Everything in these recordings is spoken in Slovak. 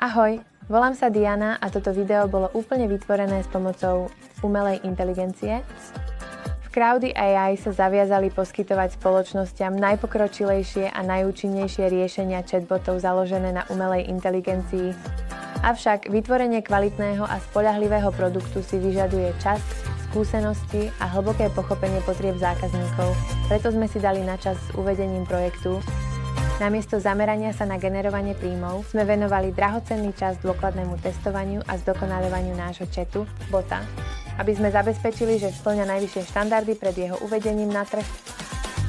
Ahoj, volám sa Diana a toto video bolo úplne vytvorené s pomocou umelej inteligencie. V Crowdy AI sa zaviazali poskytovať spoločnosťam najpokročilejšie a najúčinnejšie riešenia chatbotov založené na umelej inteligencii. Avšak vytvorenie kvalitného a spoľahlivého produktu si vyžaduje čas, skúsenosti a hlboké pochopenie potrieb zákazníkov. Preto sme si dali na čas s uvedením projektu. Namiesto zamerania sa na generovanie príjmov sme venovali drahocenný čas dôkladnému testovaniu a zdokonaľovaniu nášho chatu, bota, aby sme zabezpečili, že spĺňa najvyššie štandardy pred jeho uvedením na trh.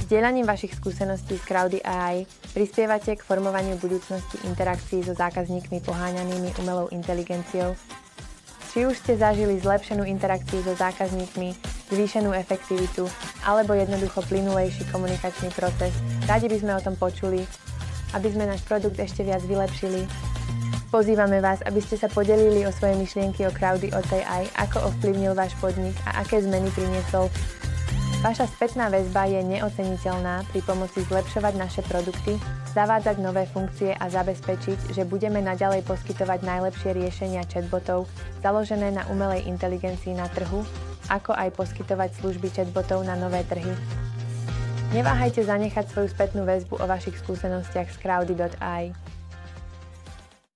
Zdieľaním vašich skúseností z Crowdy AI prispievate k formovaniu budúcnosti interakcií so zákazníkmi poháňanými umelou inteligenciou. Či už ste zažili zlepšenú interakciu so zákazníkmi, zvýšenú efektivitu alebo jednoducho plynulejší komunikačný proces, radi by sme o tom počuli, aby sme náš produkt ešte viac vylepšili. Pozývame vás, aby ste sa podelili o svoje myšlienky o Crowdy AI, ako ovplyvnil váš podnik a aké zmeny priniesol. Vaša spätná väzba je neoceniteľná pri pomoci zlepšovať naše produkty, zavádzať nové funkcie a zabezpečiť, že budeme naďalej poskytovať najlepšie riešenia chatbotov založené na umelej inteligencii na trhu, ako aj poskytovať služby chatbotov na nové trhy. Neváhajte zanechať svoju spätnú väzbu o vašich skúsenostiach z Crowdy.ai.